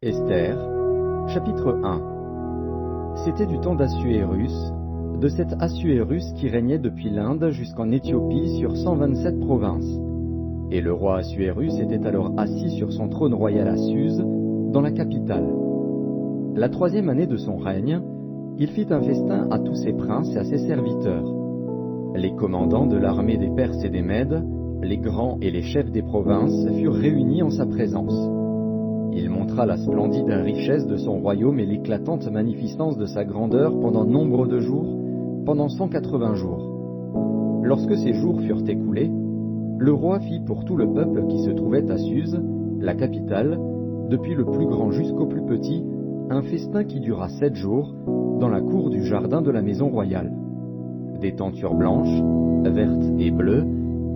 Esther, chapitre 1. C'était du temps d'Assuérus, de cet Assuérus qui régnait depuis l'Inde jusqu'en Éthiopie sur 127 provinces. Et le roi Assuérus était alors assis sur son trône royal à Suse, dans la capitale. La 3e année de son règne, il fit un festin à tous ses princes et à ses serviteurs. Les commandants de l'armée des Perses et des Mèdes, les grands et les chefs des provinces furent réunis en sa présence. Il montra la splendide richesse de son royaume et l'éclatante magnificence de sa grandeur pendant nombre de jours, pendant 180 jours. Lorsque ces jours furent écoulés, le roi fit pour tout le peuple qui se trouvait à Suse, la capitale, depuis le plus grand jusqu'au plus petit, un festin qui dura 7 jours, dans la cour du jardin de la maison royale. Des tentures blanches, vertes et bleues,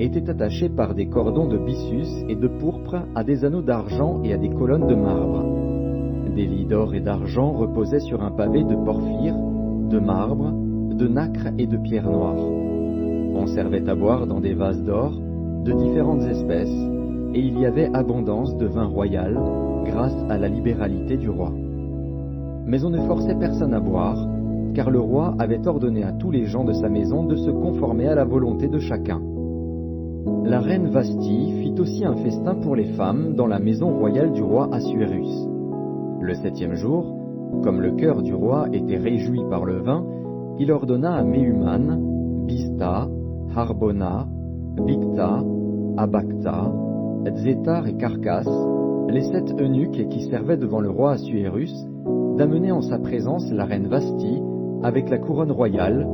étaient attachées par des cordons de byssus et de pourpre à des anneaux d'argent et à des colonnes de marbre. Des lits d'or et d'argent reposaient sur un pavé de porphyre, de marbre, de nacre et de pierre noire. On servait à boire dans des vases d'or, de différentes espèces, et il y avait abondance de vin royal, grâce à la libéralité du roi. Mais on ne forçait personne à boire, car le roi avait ordonné à tous les gens de sa maison de se conformer à la volonté de chacun. La reine Vasthi fit aussi un festin pour les femmes dans la maison royale du roi Assuérus. Le 7e jour, comme le cœur du roi était réjoui par le vin, il ordonna à Méhuman, Biztha, Harbona, Bigtha, Abagtha, Zétar et Carcas, les 7 eunuques qui servaient devant le roi Assuérus, d'amener en sa présence la reine Vasthi avec la couronne royale,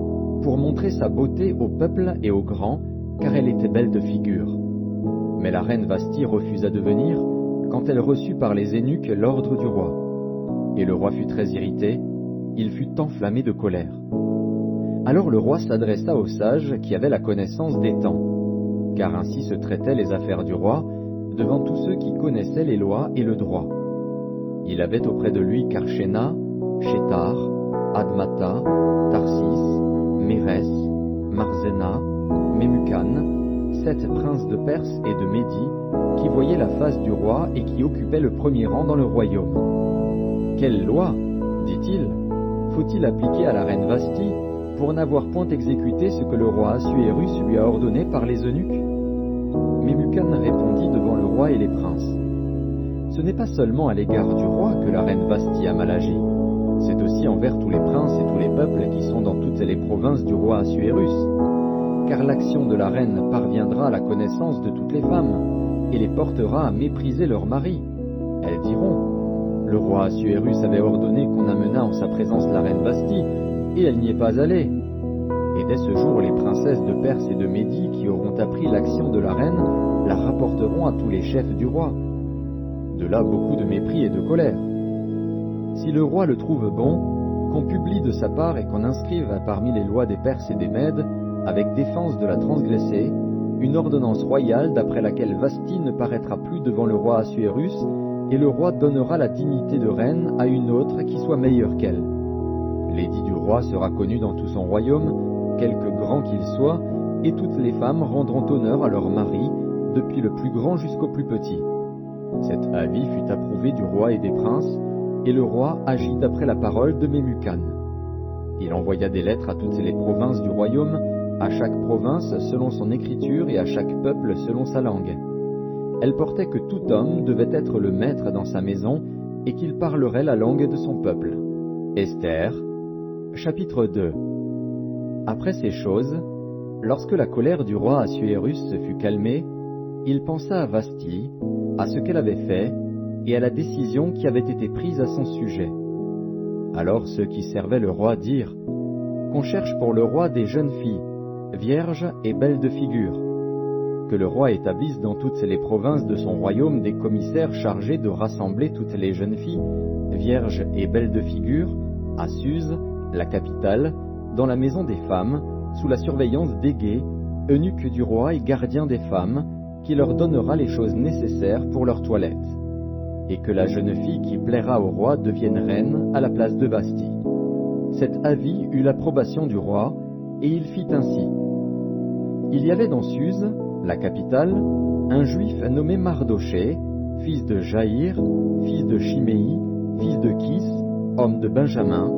pour montrer sa beauté au peuple et aux grands, car elle était belle de figure. Mais la reine Vasthi refusa de venir, quand elle reçut par les eunuques l'ordre du roi. Et le roi fut très irrité, il fut enflammé de colère. Alors le roi s'adressa aux sages qui avaient la connaissance des temps, car ainsi se traitaient les affaires du roi, devant tous ceux qui connaissaient les lois et le droit. Il avait auprès de lui Karshena, Shétar, Admata, Tarsis, Mérès, Marzena, Memucan, 7 princes de Perse et de Médie, qui voyaient la face du roi et qui occupaient le premier rang dans le royaume. « Quelle loi, dit-il, faut-il appliquer à la reine Vasthi pour n'avoir point exécuté ce que le roi Assuérus lui a ordonné par les eunuques ?» Memucan répondit devant le roi et les princes. « Ce n'est pas seulement à l'égard du roi que la reine Vasthi a mal agi, c'est aussi envers tous les princes et tous les peuples qui sont dans toutes les provinces du roi Assuérus. Car l'action de la reine parviendra à la connaissance de toutes les femmes, et les portera à mépriser leurs maris. Elles diront, le roi Assuérus avait ordonné qu'on amenât en sa présence la reine Vasthi, et elle n'y est pas allée. Et dès ce jour, les princesses de Perse et de Médie qui auront appris l'action de la reine, la rapporteront à tous les chefs du roi. De là beaucoup de mépris et de colère. Si le roi le trouve bon, qu'on publie de sa part et qu'on inscrive parmi les lois des Perses et des Mèdes, avec défense de la transgresser, une ordonnance royale d'après laquelle Vasthi ne paraîtra plus devant le roi Assuérus, et le roi donnera la dignité de reine à une autre qui soit meilleure qu'elle. L'édit du roi sera connu dans tout son royaume, quelque grand qu'il soit, et toutes les femmes rendront honneur à leur mari, depuis le plus grand jusqu'au plus petit. Cet avis fut approuvé du roi et des princes, et le roi agit d'après la parole de Memucan. Il envoya des lettres à toutes les provinces du royaume, à chaque province selon son écriture et à chaque peuple selon sa langue. Elle portait que tout homme devait être le maître dans sa maison et qu'il parlerait la langue de son peuple. Esther, chapitre 2. Après ces choses, lorsque la colère du roi Assuérus se fut calmée, il pensa à Vasthi, à ce qu'elle avait fait, et à la décision qui avait été prise à son sujet. Alors ceux qui servaient le roi dirent, qu'on cherche pour le roi des jeunes filles, vierges et belles de figure, que le roi établisse dans toutes les provinces de son royaume des commissaires chargés de rassembler toutes les jeunes filles, vierges et belles de figure, à Suse, la capitale, dans la maison des femmes, sous la surveillance d'Égée, eunuque du roi et gardien des femmes, qui leur donnera les choses nécessaires pour leur toilette, et que la jeune fille qui plaira au roi devienne reine à la place de Vasthi. Cet avis eut l'approbation du roi, et il fit ainsi. Il y avait dans Suse, la capitale, un juif nommé Mardochée, fils de Jaïr, fils de Chiméi, fils de Kis, homme de Benjamin,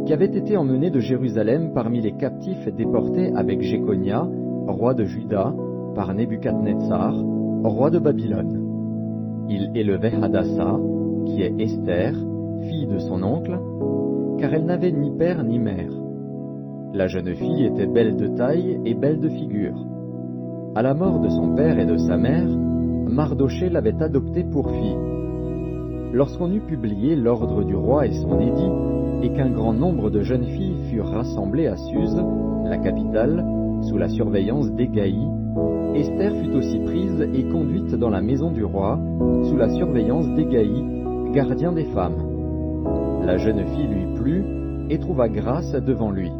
qui avait été emmené de Jérusalem parmi les captifs déportés avec Jéconia, roi de Juda, par Nebuchadnezzar, roi de Babylone. Il élevait Hadassa, qui est Esther, fille de son oncle, car elle n'avait ni père ni mère. La jeune fille était belle de taille et belle de figure. À la mort de son père et de sa mère, Mardoché l'avait adoptée pour fille. Lorsqu'on eut publié l'ordre du roi et son édit, et qu'un grand nombre de jeunes filles furent rassemblées à Suse, la capitale, sous la surveillance d'Hégaï, Esther fut aussi prise et conduite dans la maison du roi, sous la surveillance d'Hégaï, gardien des femmes. La jeune fille lui plut et trouva grâce devant lui.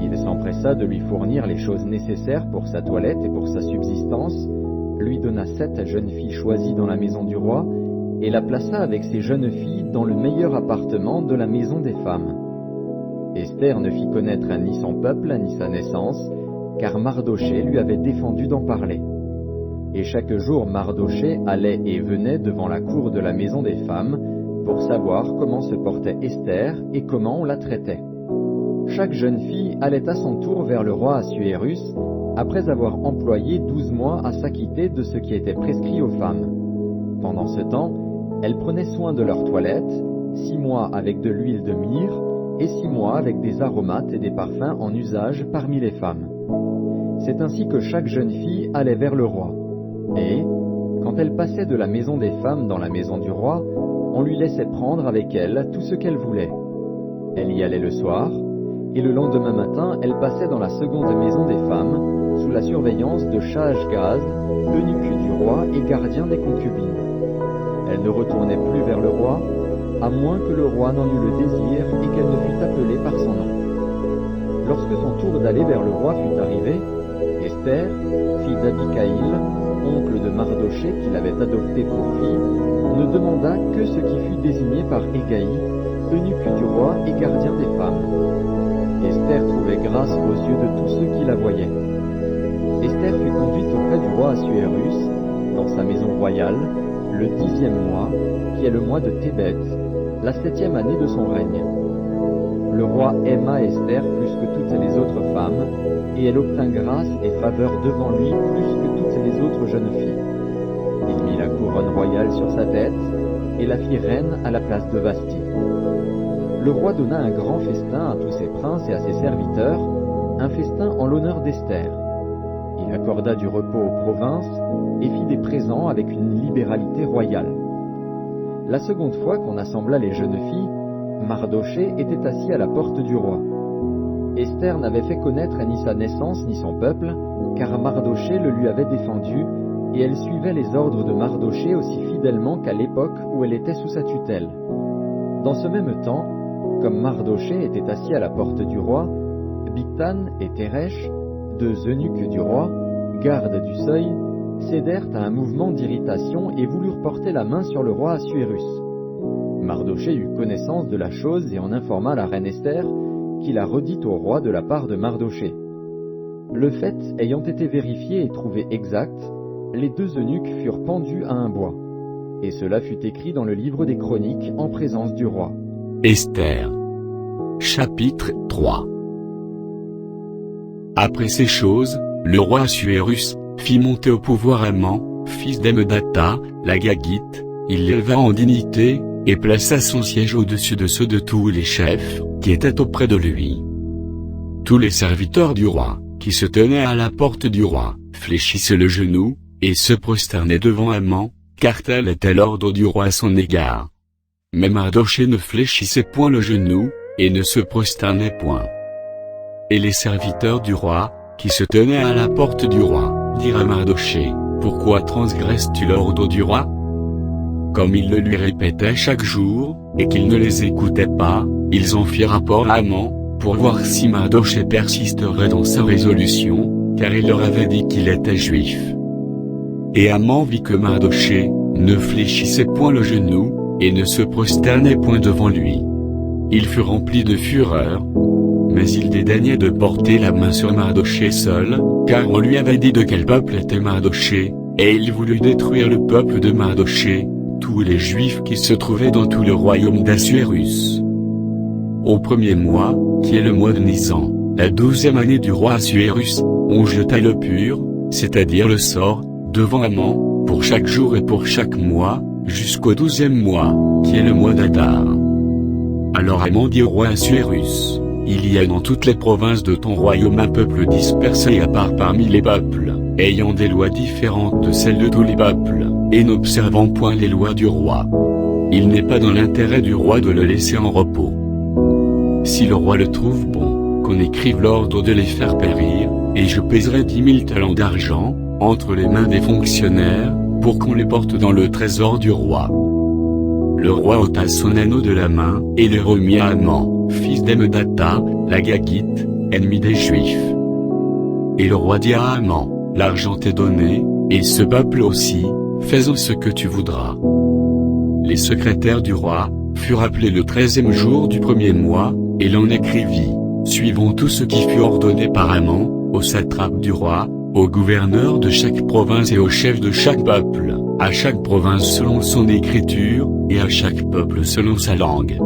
Il s'empressa de lui fournir les choses nécessaires pour sa toilette et pour sa subsistance, lui donna 7 jeunes filles choisies dans la maison du roi, et la plaça avec ses jeunes filles dans le meilleur appartement de la maison des femmes. Esther ne fit connaître ni son peuple ni sa naissance, car Mardoché lui avait défendu d'en parler. Et chaque jour Mardoché allait et venait devant la cour de la maison des femmes, pour savoir comment se portait Esther et comment on la traitait. Chaque jeune fille allait à son tour vers le roi Assuérus, après avoir employé 12 mois à s'acquitter de ce qui était prescrit aux femmes. Pendant ce temps, elles prenaient soin de leur toilette, 6 mois avec de l'huile de myrrhe, et 6 mois avec des aromates et des parfums en usage parmi les femmes. C'est ainsi que chaque jeune fille allait vers le roi. Et, quand elle passait de la maison des femmes dans la maison du roi, on lui laissait prendre avec elle tout ce qu'elle voulait. Elle y allait le soir, et le lendemain matin, elle passait dans la seconde maison des femmes, sous la surveillance de Shaashgaz, eunuque du roi et gardien des concubines. Elle ne retournait plus vers le roi, à moins que le roi n'en eût le désir et qu'elle ne fût appelée par son nom. Lorsque son tour d'aller vers le roi fut arrivé, Esther, fille d'Abikaïl, oncle de Mardoché qui l'avait adoptée pour fille, ne demanda que ce qui fut désigné par Hégaï, eunuque du roi et gardien des femmes. Esther trouvait grâce aux yeux de tous ceux qui la voyaient. Esther fut conduite auprès du roi Assuérus, dans sa maison royale, le 10e mois, qui est le mois de Tébet, la 7e année de son règne. Le roi aima Esther plus que toutes les autres femmes, et elle obtint grâce et faveur devant lui plus que toutes les autres jeunes filles. Il mit la couronne royale sur sa tête, et la fit reine à la place de Vasthi. Le roi donna un grand festin à tous ses princes et à ses serviteurs, un festin en l'honneur d'Esther. Il accorda du repos aux provinces et fit des présents avec une libéralité royale. La seconde fois qu'on assembla les jeunes filles, Mardoché était assis à la porte du roi. Esther n'avait fait connaître ni sa naissance ni son peuple, car Mardoché le lui avait défendu, et elle suivait les ordres de Mardoché aussi fidèlement qu'à l'époque où elle était sous sa tutelle. Dans ce même temps, comme Mardoché était assis à la porte du roi, Bigtan et Teresh, 2 eunuques du roi, gardes du seuil, cédèrent à un mouvement d'irritation et voulurent porter la main sur le roi Assuérus. Mardoché eut connaissance de la chose et en informa la reine Esther, qui la redit au roi de la part de Mardoché. Le fait ayant été vérifié et trouvé exact, les 2 eunuques furent pendus à un bois. Et cela fut écrit dans le livre des Chroniques en présence du roi. Esther. Chapitre 3. Après ces choses, le roi Assuérus fit monter au pouvoir Haman, fils d'Hammedatha, la Gagite. Il l'éleva en dignité, et plaça son siège au-dessus de ceux de tous les chefs, qui étaient auprès de lui. Tous les serviteurs du roi, qui se tenaient à la porte du roi, fléchissaient le genou, et se prosternaient devant Haman, car tel était l'ordre du roi à son égard. Mais Mardoché ne fléchissait point le genou, et ne se prosternait point. Et les serviteurs du roi, qui se tenaient à la porte du roi, dirent à Mardoché, « Pourquoi transgresses-tu l'ordre du roi ?» Comme ils le lui répétaient chaque jour, et qu'il ne les écoutait pas, ils en firent rapport à Haman, pour voir si Mardoché persisterait dans sa résolution, car il leur avait dit qu'il était juif. Et Haman vit que Mardoché ne fléchissait point le genou, et ne se prosternait point devant lui. Il fut rempli de fureur, mais il dédaignait de porter la main sur Mardoché seul, car on lui avait dit de quel peuple était Mardoché, et il voulut détruire le peuple de Mardochée, tous les Juifs qui se trouvaient dans tout le royaume d'Assuérus. Au premier mois, qui est le mois de Nisan, la 12e année du roi Assuérus, on jeta le pur, c'est-à-dire le sort, devant Haman, pour chaque jour et pour chaque mois, jusqu'au 12e mois, qui est le mois d'Adar. Alors Haman dit au roi Assuérus, il y a dans toutes les provinces de ton royaume un peuple dispersé à part parmi les peuples, ayant des lois différentes de celles de tous les peuples, et n'observant point les lois du roi. Il n'est pas dans l'intérêt du roi de le laisser en repos. Si le roi le trouve bon, qu'on écrive l'ordre de les faire périr, et je pèserai 10 000 talents d'argent, entre les mains des fonctionnaires, pour qu'on les porte dans le trésor du roi. Le roi ôta son anneau de la main, et le remit à Haman, fils d'Hammedatha, l'Agagite, ennemi des Juifs. Et le roi dit à Haman, l'argent t'est donné, et ce peuple aussi, fais-en ce que tu voudras. Les secrétaires du roi, furent appelés le 13e jour du premier mois, et l'on écrivit, suivant tout ce qui fut ordonné par Haman, aux satrapes du roi, aux gouverneurs de chaque province et aux chefs de chaque peuple, à chaque province selon son écriture, et à chaque peuple selon sa langue.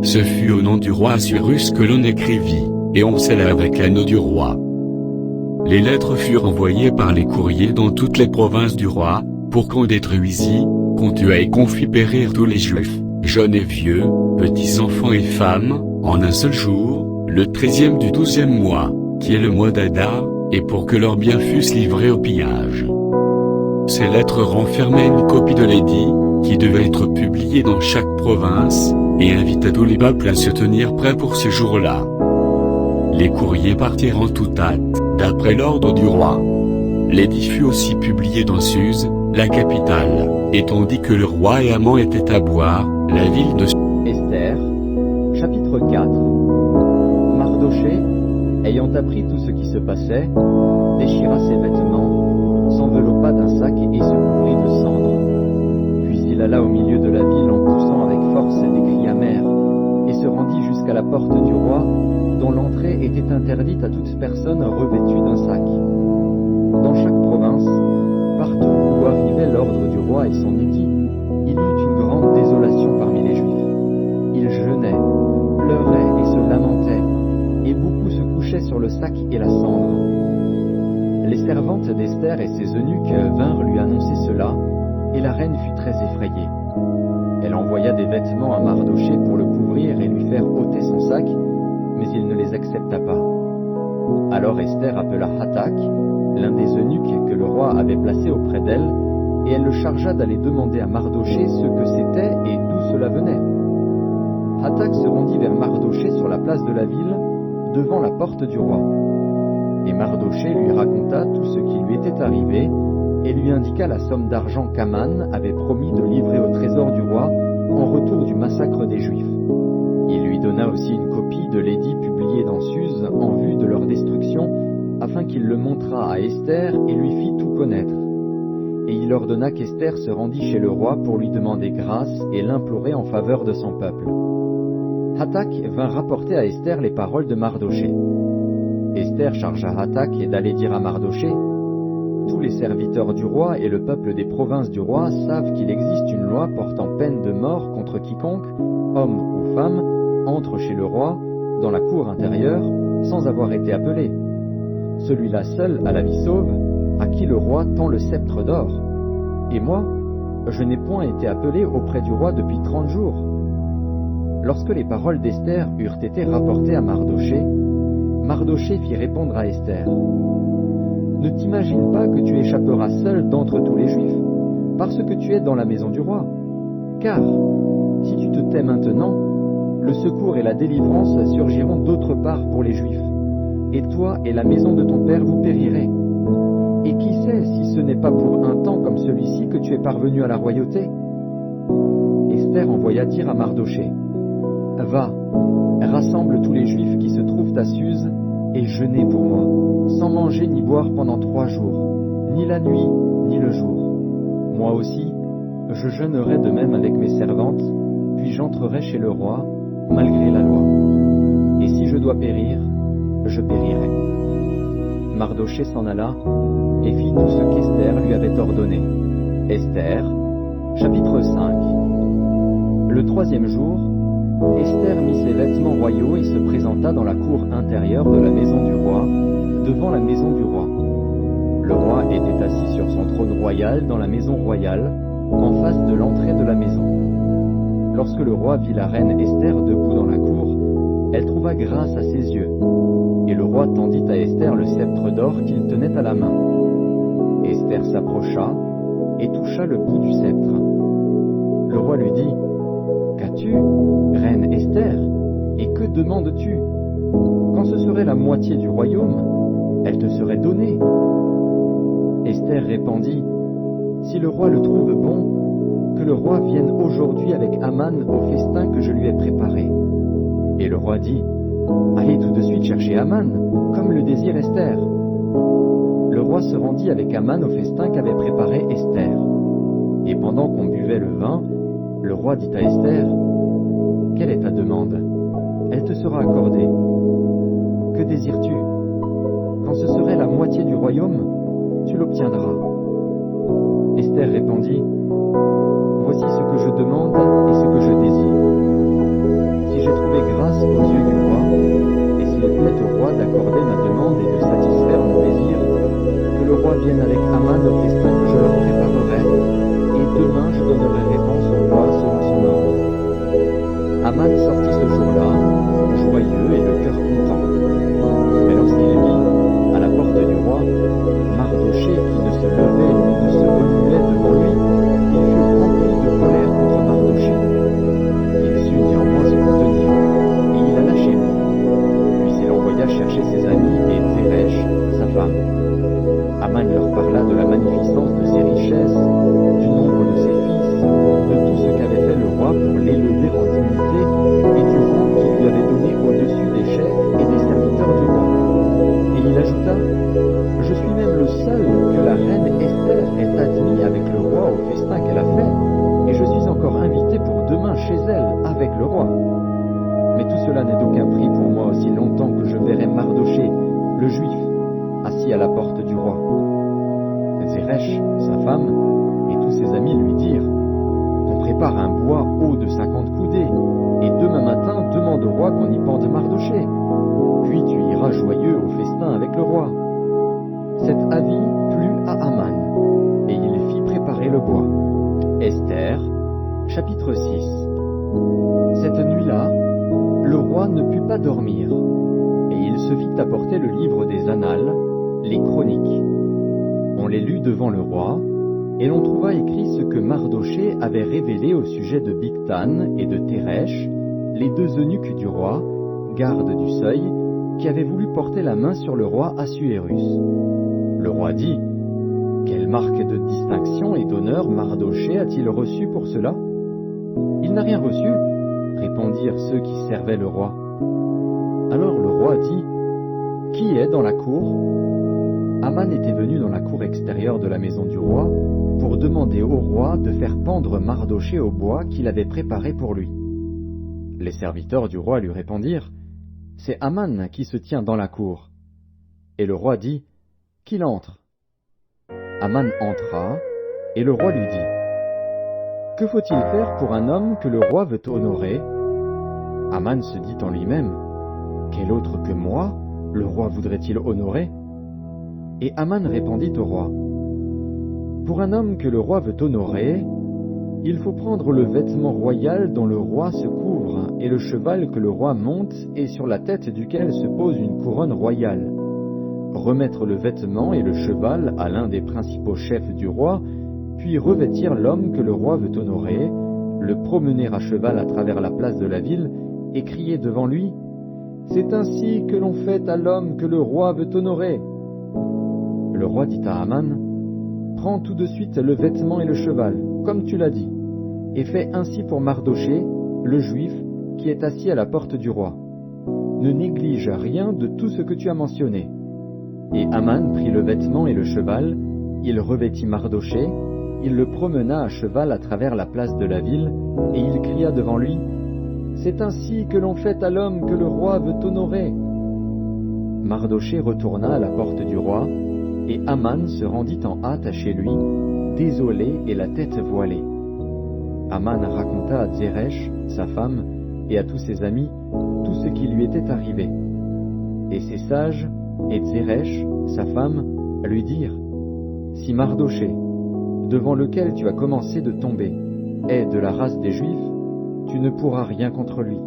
Ce fut au nom du roi Assuérus que l'on écrivit, et on scella avec l'anneau du roi. Les lettres furent envoyées par les courriers dans toutes les provinces du roi, pour qu'on détruisît, qu'on tuât et qu'on fît périr tous les Juifs, jeunes et vieux, petits enfants et femmes, en un seul jour, le 13e du 12e mois, qui est le mois d'Adar, et pour que leurs biens fussent livrés au pillage. Ces lettres renfermaient une copie de l'édit, qui devait être publiée dans chaque province, et invitaient tous les peuples à se tenir prêts pour ce jour-là. Les courriers partirent en toute hâte, d'après l'ordre du roi. L'édit fut aussi publié dans Suse, la capitale, et on dit que le roi et Haman étaient à boire, la ville de Esther, chapitre 4. Mardochée, ayant appris tout ce qui se passait, déchira ses vêtements, s'enveloppa d'un sac et se couvrit de cendres. Puis il alla au milieu de la ville en poussant avec force des cris amers, et se rendit jusqu'à la porte du roi, dont l'entrée était interdite à toute personne revêtue d'un sac. Dans chaque province, partout où arrivait l'ordre du roi et son édit, il y eut une grande désolation parmi les Juifs. Ils jeûnaient, pleuraient et se lamentaient, et beaucoup se couchaient sur le sac et la cendre. Les servantes d'Esther et ses eunuques vinrent lui annoncer cela, et la reine fut très effrayée. Elle envoya des vêtements à Mardochée pour le couvrir et lui faire ôter son sac, mais il ne les accepta pas. Alors Esther appela Hathak, l'un des eunuques que le roi avait placé auprès d'elle, et elle le chargea d'aller demander à Mardochée ce que c'était et d'où cela venait. Hathak se rendit vers Mardochée sur la place de la ville, devant la porte du roi. Et Mardochée lui raconta tout ce qui lui était arrivé, et lui indiqua la somme d'argent qu'Aman avait promis de livrer au trésor du roi en retour du massacre des Juifs. Il lui donna aussi une copie de l'édit publié dans Suse en vue de leur destruction, afin qu'il le montrât à Esther et lui fît tout connaître. Et il ordonna qu'Esther se rendît chez le roi pour lui demander grâce et l'implorer en faveur de son peuple. Hathak vint rapporter à Esther les paroles de Mardochée. Esther chargea Hathak d'aller dire à Mardochée, « Tous les serviteurs du roi et le peuple des provinces du roi savent qu'il existe une loi portant peine de mort contre quiconque, homme ou femme, entre chez le roi, dans la cour intérieure, sans avoir été appelé. Celui-là seul a la vie sauve, à qui le roi tend le sceptre d'or. Et moi, je n'ai point été appelé auprès du roi depuis 30 jours. » Lorsque les paroles d'Esther eurent été rapportées à Mardochée, Mardochée fit répondre à Esther, « Ne t'imagine pas que tu échapperas seul d'entre tous les Juifs, parce que tu es dans la maison du roi. Car, si tu te tais maintenant, le secours et la délivrance surgiront d'autre part pour les Juifs, et toi et la maison de ton père vous périrez. Et qui sait si ce n'est pas pour un temps comme celui-ci que tu es parvenu à la royauté ?» Esther envoya dire à Mardochée, « Va, rassemble tous les Juifs qui se trouvent à Suse, et jeûnez pour moi, sans manger ni boire pendant 3 jours, ni la nuit, ni le jour. Moi aussi, je jeûnerai de même avec mes servantes, puis j'entrerai chez le roi, malgré la loi. Et si je dois périr, je périrai. » Mardoché s'en alla et fit tout ce qu'Esther lui avait ordonné. Esther, chapitre 5. Le troisième jour, Esther mit ses vêtements royaux et se présenta dans la cour intérieure de la maison du roi, devant la maison du roi. Le roi était assis sur son trône royal dans la maison royale, en face de l'entrée de la maison. Lorsque le roi vit la reine Esther debout dans la cour, elle trouva grâce à ses yeux. Et le roi tendit à Esther le sceptre d'or qu'il tenait à la main. Esther s'approcha et toucha le bout du sceptre. Le roi lui dit, « Qu'as-tu, reine Esther, et que demandes-tu? Quand ce serait la moitié du royaume, elle te serait donnée. » Esther répondit, « Si le roi le trouve bon, que le roi vienne aujourd'hui avec Aman au festin que je lui ai préparé. » Et le roi dit, « Allez tout de suite chercher Aman, comme le désire Esther. » Le roi se rendit avec Aman au festin qu'avait préparé Esther. Et pendant qu'on buvait le vin, le roi dit à Esther, « Quelle est ta demande? Elle te sera accordée. Que désires-tu? Quand ce serait la moitié du royaume, tu l'obtiendras. » Esther répondit, « Voici ce que je demande et ce que je désire. Si j'ai trouvé grâce aux yeux du roi, et s'il plaît au roi d'accorder ma demande et de satisfaire mon désir, que le roi vienne avec Aman au festin que je leur préparerai, et demain je donnerai réponse au roi selon son ordre. » Aman sortit ce jour-là, joyeux et le cœur content. Mais lorsqu'il vit, à la porte du roi, Mardoché qui ne se levait ni ne se remuait devant lui, il fut rempli de colère contre Mardoché. Il sut néanmoins se contenir, et il alla chez lui. Puis il envoya chercher ses amis et Zeresh, sa femme. Aman leur parla de la magnificence de ses richesses, du nombre de ses fils, de tout ce qu'avait fait le roi pour l'élever en dignité, et du rang qu'il lui avait donné au-dessus des chefs et des serviteurs du roi. Et il ajouta, « Je suis même le seul que la reine Esther ait admis avec le roi au festin qu'elle a fait, et je suis encore invité pour demain chez elle avec le roi. Mais tout cela n'est d'aucun prix pour moi aussi longtemps que je verrai Mardoché, le juif, assis à la porte du roi. » Zeresh, sa femme, et tous ses amis lui dirent, « Qu'on prépare un bois haut de 50 coudées, et demain matin demande au roi qu'on y pende Mardoché. Puis tu iras joyeux au festin avec le roi. » Cet avis plut à Aman, et il fit préparer le bois. Esther, chapitre 6. Cette nuit-là, le roi ne put pas dormir, et il se fit apporter le livre des Annales, les Chroniques. On les lut devant le roi, et l'on trouva écrit ce que Mardoché avait révélé au sujet de Bigtan et de Téresh, les deux eunuques du roi, gardes du seuil, qui avaient voulu porter la main sur le roi Assuérus. Le roi dit, « Quelle marque de distinction et d'honneur Mardoché a-t-il reçu pour cela? » « Il n'a rien reçu, » répondirent ceux qui servaient le roi. Alors le roi dit, « Qui est dans la cour ?» Aman était venu dans la cour extérieure de la maison du roi pour demander au roi de faire pendre Mardoché au bois qu'il avait préparé pour lui. Les serviteurs du roi lui répondirent, « C'est Aman qui se tient dans la cour. » Et le roi dit, « Qu'il entre. » Aman entra, et le roi lui dit, « Que faut-il faire pour un homme que le roi veut honorer ?» Aman se dit en lui-même, « Quel autre que moi le roi voudrait-il honorer ?» Et Aman répondit au roi, « Pour un homme que le roi veut honorer, il faut prendre le vêtement royal dont le roi se couvre et le cheval que le roi monte et sur la tête duquel se pose une couronne royale. Remettre le vêtement et le cheval à l'un des principaux chefs du roi, puis revêtir l'homme que le roi veut honorer, le promener à cheval à travers la place de la ville et crier devant lui, « C'est ainsi que l'on fait à l'homme que le roi veut honorer. » Le roi dit à Aman, « Prends tout de suite le vêtement et le cheval, comme tu l'as dit, et fais ainsi pour Mardoché, le juif, qui est assis à la porte du roi. Ne néglige rien de tout ce que tu as mentionné. » Et Aman prit le vêtement et le cheval, il revêtit Mardoché, il le promena à cheval à travers la place de la ville, et il cria devant lui, « C'est ainsi que l'on fait à l'homme que le roi veut honorer. » Mardochée retourna à la porte du roi, et Aman se rendit en hâte chez lui, désolé et la tête voilée. Aman raconta à Zeresh, sa femme, et à tous ses amis, tout ce qui lui était arrivé. Et ses sages, et Zeresh, sa femme, lui dirent, « Si Mardochée, devant lequel tu as commencé de tomber, est de la race des Juifs, tu ne pourras rien contre lui,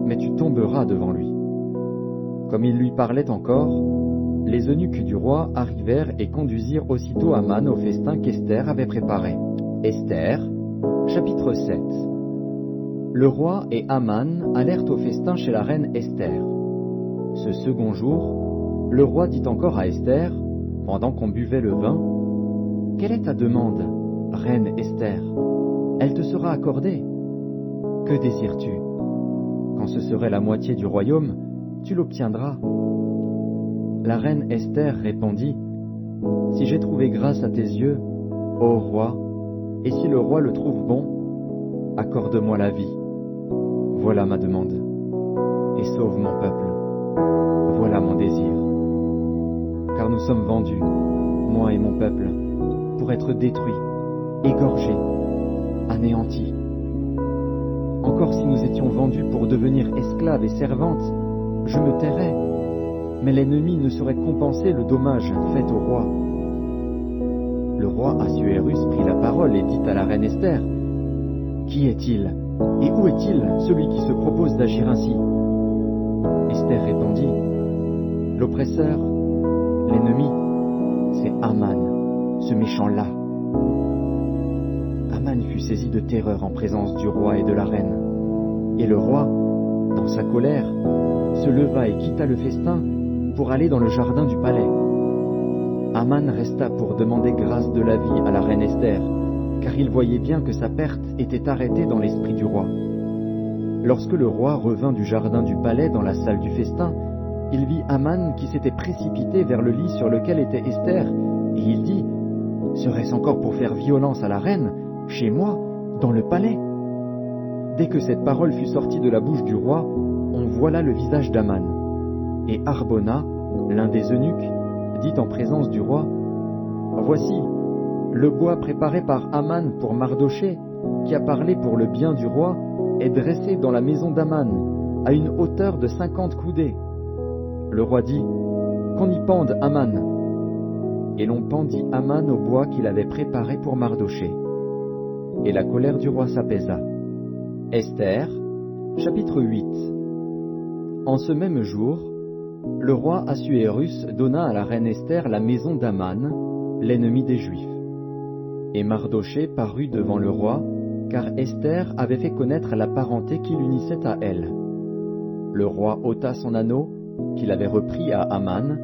mais tu tomberas devant lui. » Comme il lui parlait encore, les eunuques du roi arrivèrent et conduisirent aussitôt Aman au festin qu'Esther avait préparé. Esther, chapitre 7. Le roi et Aman allèrent au festin chez la reine Esther. Ce second jour, le roi dit encore à Esther, pendant qu'on buvait le vin, « Quelle est ta demande, reine Esther? Elle te sera accordée. Que désires-tu? Quand ce serait la moitié du royaume, tu l'obtiendras. » La reine Esther répondit, « Si j'ai trouvé grâce à tes yeux, ô roi, et si le roi le trouve bon, accorde-moi la vie. Voilà ma demande. Et sauve mon peuple. Voilà mon désir. Car nous sommes vendus, moi et mon peuple, pour être détruits, égorgés, anéantis. Encore si nous étions vendus pour devenir esclaves et servantes, je me tairais, mais l'ennemi ne saurait compenser le dommage fait au roi. » Le roi Assuérus prit la parole et dit à la reine Esther, « Qui est-il, et où est-il celui qui se propose d'agir ainsi ?» Esther répondit, « L'oppresseur, l'ennemi, c'est Aman, ce méchant-là. » Aman fut saisi de terreur en présence du roi et de la reine. Et le roi, dans sa colère, se leva et quitta le festin pour aller dans le jardin du palais. Aman resta pour demander grâce de la vie à la reine Esther, car il voyait bien que sa perte était arrêtée dans l'esprit du roi. Lorsque le roi revint du jardin du palais dans la salle du festin, il vit Aman qui s'était précipité vers le lit sur lequel était Esther, et il dit, « Serait-ce encore pour faire violence à la reine, chez moi, dans le palais ?» Dès que cette parole fut sortie de la bouche du roi, on voila le visage d'Aman. Et Harbona, l'un des eunuques, dit en présence du roi, « Voici, le bois préparé par Aman pour Mardochée, qui a parlé pour le bien du roi, est dressé dans la maison d'Aman, à une hauteur de 50 coudées. » Le roi dit, « Qu'on y pende Aman. » Et l'on pendit Aman au bois qu'il avait préparé pour Mardochée. Et la colère du roi s'apaisa. Esther, chapitre 8. En ce même jour, le roi Assuérus donna à la reine Esther la maison d'Aman, l'ennemi des Juifs. Et Mardochée parut devant le roi, car Esther avait fait connaître la parenté qui l'unissait à elle. Le roi ôta son anneau, qu'il avait repris à Aman,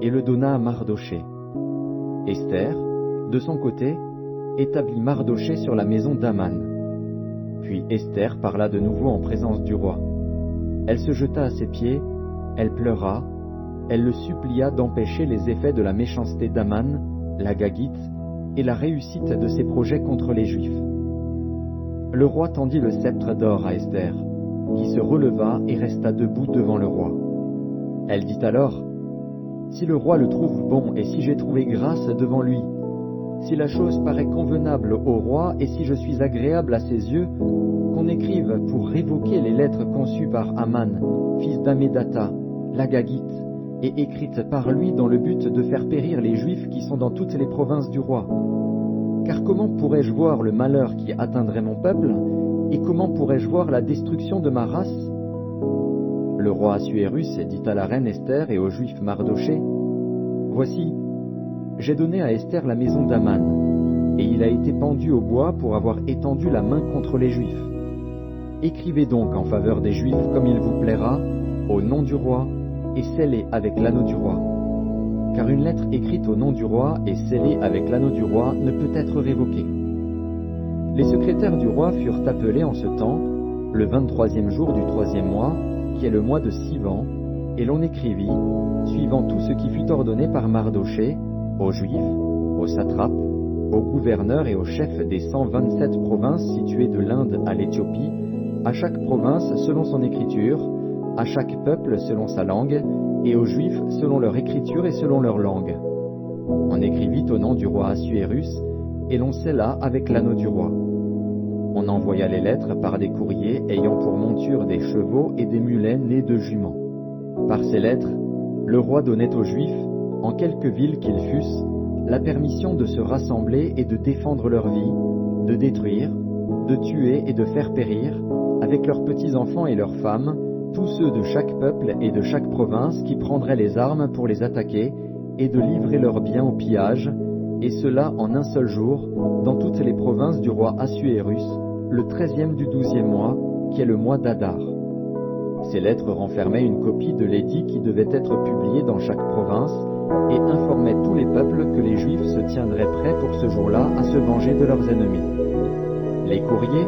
et le donna à Mardochée. Esther, de son côté, établit Mardochée sur la maison d'Aman. Puis Esther parla de nouveau en présence du roi. Elle se jeta à ses pieds, elle pleura, elle le supplia d'empêcher les effets de la méchanceté d'Aman, la Gagite, et la réussite de ses projets contre les Juifs. Le roi tendit le sceptre d'or à Esther, qui se releva et resta debout devant le roi. Elle dit alors, « Si le roi le trouve bon et si j'ai trouvé grâce devant lui, si la chose paraît convenable au roi et si je suis agréable à ses yeux, qu'on écrive pour révoquer les lettres conçues par Aman, fils d'Ammédatha, la Gagite, et écrites par lui dans le but de faire périr les Juifs qui sont dans toutes les provinces du roi. Car comment pourrais-je voir le malheur qui atteindrait mon peuple, et comment pourrais-je voir la destruction de ma race ?» Le roi Assuérus dit à la reine Esther et au juif Mardochée, « Voici, j'ai donné à Esther la maison d'Aman, et il a été pendu au bois pour avoir étendu la main contre les Juifs. Écrivez donc en faveur des Juifs comme il vous plaira, au nom du roi, et scellez avec l'anneau du roi. Car une lettre écrite au nom du roi et scellée avec l'anneau du roi ne peut être révoquée. » Les secrétaires du roi furent appelés en ce temps, le 23e jour du 3e mois, qui est le mois de Sivan, et l'on écrivit, suivant tout ce qui fut ordonné par Mardochée, aux Juifs, aux satrapes, aux gouverneurs et aux chefs des 127 provinces situées de l'Inde à l'Éthiopie, à chaque province selon son écriture, à chaque peuple selon sa langue, et aux Juifs selon leur écriture et selon leur langue. On écrivit au nom du roi Assuérus, et l'on scella avec l'anneau du roi. On envoya les lettres par des courriers ayant pour monture des chevaux et des mulets nés de juments. Par ces lettres, le roi donnait aux Juifs, en quelque ville qu'ils fussent, la permission de se rassembler et de défendre leur vie, de détruire, de tuer et de faire périr, avec leurs petits-enfants et leurs femmes, tous ceux de chaque peuple et de chaque province qui prendraient les armes pour les attaquer, et de livrer leurs biens au pillage, et cela en un seul jour, dans toutes les provinces du roi Assuérus, le 13e du 12e mois, qui est le mois d'Adar. Ces lettres renfermaient une copie de l'édit qui devait être publié dans chaque province, et informaient tous les peuples que les Juifs se tiendraient prêts pour ce jour-là à se venger de leurs ennemis. Les courriers,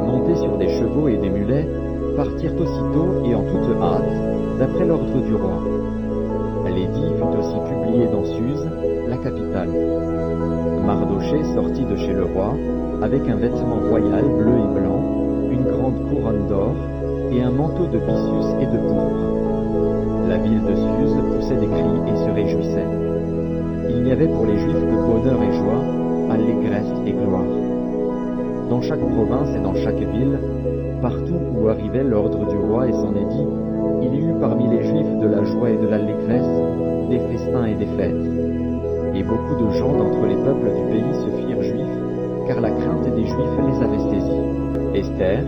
montés sur des chevaux et des mulets, partirent aussitôt et en toute hâte, d'après l'ordre du roi. L'édit fut aussi publié dans Suse, la capitale. Mardochée sortit de chez le roi, avec un vêtement royal bleu et blanc, une grande couronne d'or, et un manteau de byssus et de pourpre. La ville de Suse poussait des cris et se réjouissait. Il n'y avait pour les Juifs que bonheur et joie, allégresse et gloire. Dans chaque province et dans chaque ville, partout où arrivait l'ordre du roi et son édit, il y eut parmi les Juifs de la joie et de l'allégresse, des festins et des fêtes. Et beaucoup de gens d'entre les peuples du pays se firent juifs, car la crainte des Juifs les avait saisis. Esther,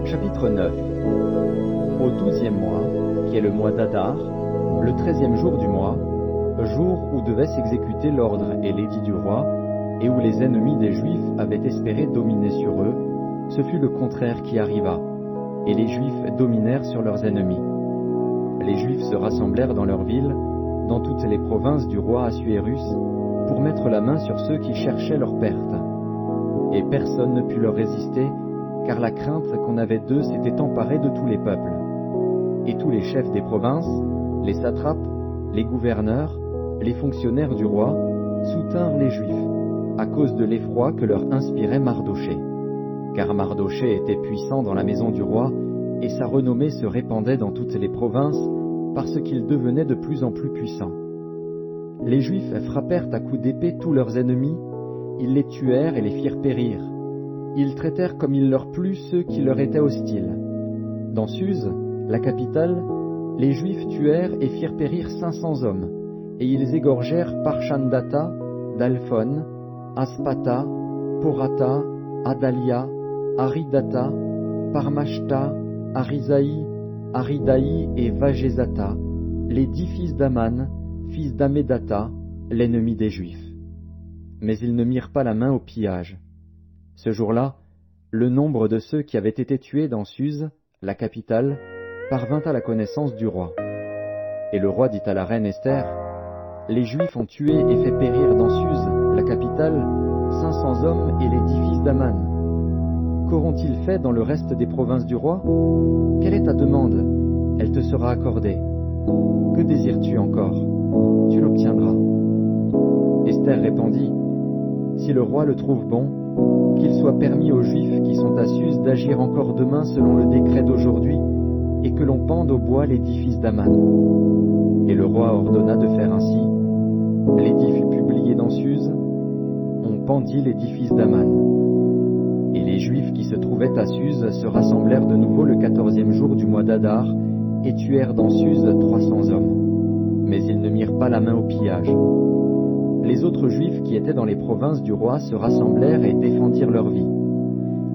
chapitre 9. Au 12e mois, qui est le mois d'Adar, le 13e jour du mois, jour où devait s'exécuter l'ordre et l'édit du roi, et où les ennemis des Juifs avaient espéré dominer sur eux, ce fut le contraire qui arriva, et les Juifs dominèrent sur leurs ennemis. Les Juifs se rassemblèrent dans leur ville, dans toutes les provinces du roi Assuérus, pour mettre la main sur ceux qui cherchaient leur perte. Et personne ne put leur résister, car la crainte qu'on avait d'eux s'était emparée de tous les peuples. Et tous les chefs des provinces, les satrapes, les gouverneurs, les fonctionnaires du roi, soutinrent les Juifs, à cause de l'effroi que leur inspirait Mardochée. Car Mardochée était puissant dans la maison du roi, et sa renommée se répandait dans toutes les provinces, parce qu'il devenait de plus en plus puissant. Les Juifs frappèrent à coups d'épée tous leurs ennemis, ils les tuèrent et les firent périr. Ils traitèrent comme il leur plut ceux qui leur étaient hostiles. Dans Suse, la capitale, les Juifs tuèrent et firent périr 500 hommes, et ils égorgèrent Parchandata, Dalphon, Aspata, Porata, Adalia, Aridata, Parmashta, Arisaï, Aridaï et Vagezata, les 10 fils d'Aman, fils d'Amédata, l'ennemi des Juifs. Mais ils ne mirent pas la main au pillage. Ce jour-là, le nombre de ceux qui avaient été tués dans Suse, la capitale, parvint à la connaissance du roi. Et le roi dit à la reine Esther, « Les Juifs ont tué et fait périr dans Suse, la capitale, 500 hommes et les 10 fils d'Aman. Qu'auront-ils fait dans le reste des provinces du roi? Quelle est ta demande? Elle te sera accordée. Que désires-tu encore? Tu l'obtiendras. » Esther répondit, « Si le roi le trouve bon, qu'il soit permis aux Juifs qui sont à Suse d'agir encore demain selon le décret d'aujourd'hui, et que l'on pende au bois les 10 fils d'Aman. » Et le roi ordonna de faire ainsi. L'édit fut publié dans Suse, on pendit les 10 fils d'Aman. Et les Juifs qui se trouvaient à Suse se rassemblèrent de nouveau le 14e jour du mois d'Adar, et tuèrent dans Suse 300 hommes. Mais ils ne mirent pas la main au pillage. Les autres Juifs qui étaient dans les provinces du roi se rassemblèrent et défendirent leur vie.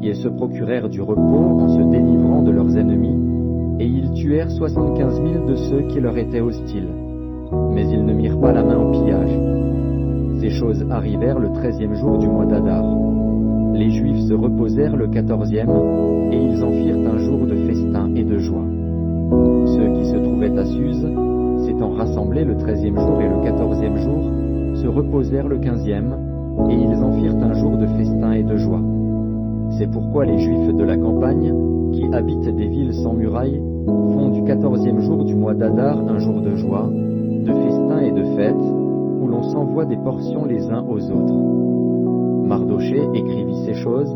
Ils se procurèrent du repos en se délivrant de leurs ennemis, et ils tuèrent 75 000 de ceux qui leur étaient hostiles. Mais ils ne mirent pas la main au pillage. Ces choses arrivèrent le 13e jour du mois d'Adar. Les Juifs se reposèrent le 14e, et ils en firent un jour de festin et de joie. Ceux qui se trouvaient à Suse, s'étant rassemblés le 13e jour et le 14e jour, se reposèrent le 15e, et ils en firent un jour de festin et de joie. C'est pourquoi les Juifs de la campagne, qui habitent des villes sans murailles, font du 14e jour du mois d'Adar un jour de joie, de festin et de fête, où l'on s'envoie des portions les uns aux autres. Mardochée écrivit ces choses,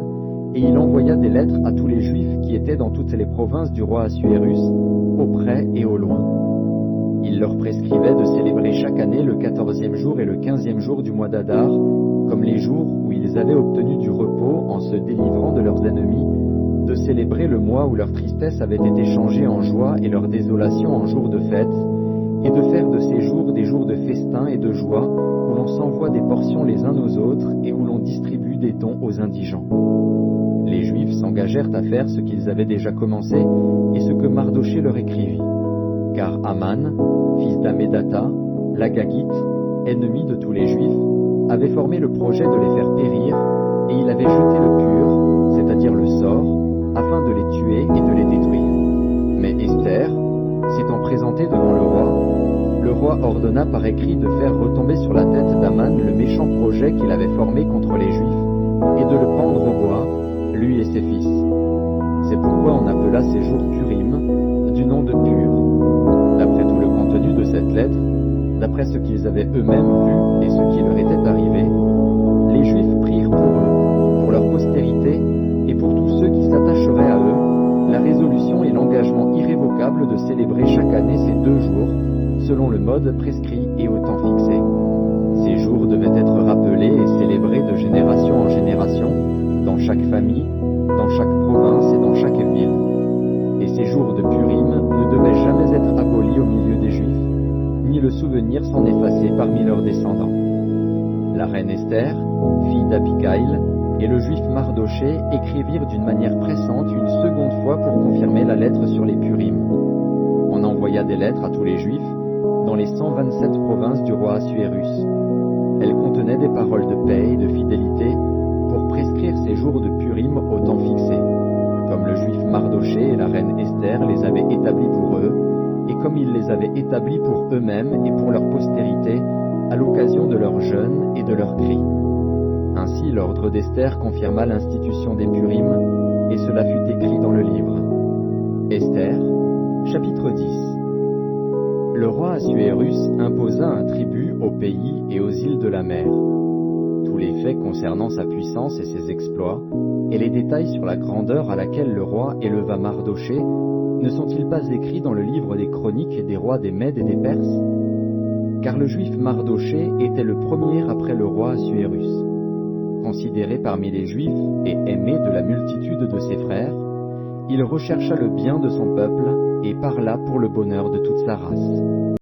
et il envoya des lettres à tous les Juifs qui étaient dans toutes les provinces du roi Assuérus, au près et au loin. Il leur prescrivait de célébrer chaque année le 14e jour et le 15e jour du mois d'Adar, comme les jours où ils avaient obtenu du repos en se délivrant de leurs ennemis, de célébrer le mois où leur tristesse avait été changée en joie et leur désolation en jours de fête, et de faire de ces jours des jours de festin et de joie, où l'on s'envoie des portions les uns aux autres et où l'on distribue des dons aux indigents. Les Juifs s'engagèrent à faire ce qu'ils avaient déjà commencé et ce que Mardochée leur écrivit. Car Aman, fils d'Hammédatha, l'Agagite, ennemi de tous les Juifs, avait formé le projet de les faire périr, et il avait jeté le pur, c'est-à-dire le sort, afin de les tuer et de les détruire. Mais Esther, s'étant présentée devant le roi ordonna par écrit de faire retomber sur la tête d'Aman le méchant projet qu'il avait formé contre les Juifs, et de le pendre au bois, lui et ses fils. C'est pourquoi on appela ces jours Purim, du nom de Pur. D'après tout le contenu de cette lettre, d'après ce qu'ils avaient eux-mêmes vu et ce qui leur était arrivé, les Juifs prirent pour eux, pour leur postérité et pour tous ceux qui s'attacheraient à eux, la résolution et l'engagement irrévocable de célébrer chaque année ces 2 jours, selon le mode prescrit et au temps fixé. Ces jours devaient être rappelés et célébrés de génération en génération, dans chaque famille, dans chaque province et dans chaque ville. Et ces jours de Purim ne devaient jamais être abolis au milieu des Juifs, ni le souvenir s'en effacer parmi leurs descendants. La reine Esther, fille d'Abigaïl, et le juif Mardochée écrivirent d'une manière pressante une seconde fois pour confirmer la lettre sur les Purim. On envoya des lettres à tous les Juifs dans les 127 provinces du roi Assuérus. Elles contenaient des paroles de paix et de fidélité pour prescrire ces jours de Purim au temps fixé, comme le juif Mardochée et la reine Esther les avaient établis pour eux, et comme ils les avaient établis pour eux-mêmes et pour leur postérité, à l'occasion de leur jeûne et de leurs cris. Ainsi l'ordre d'Esther confirma l'institution des Purim, et cela fut écrit dans le livre. Esther, chapitre 10. Le roi Assuérus imposa un tribut aux pays et aux îles de la mer. Tous les faits concernant sa puissance et ses exploits, et les détails sur la grandeur à laquelle le roi éleva Mardochée, ne sont-ils pas écrits dans le livre des chroniques des rois des Mèdes et des Perses? Car le juif Mardochée était le premier après le roi Assuérus. Considéré parmi les Juifs et aimé de la multitude de ses frères, il rechercha le bien de son peuple et parla pour le bonheur de toute sa race.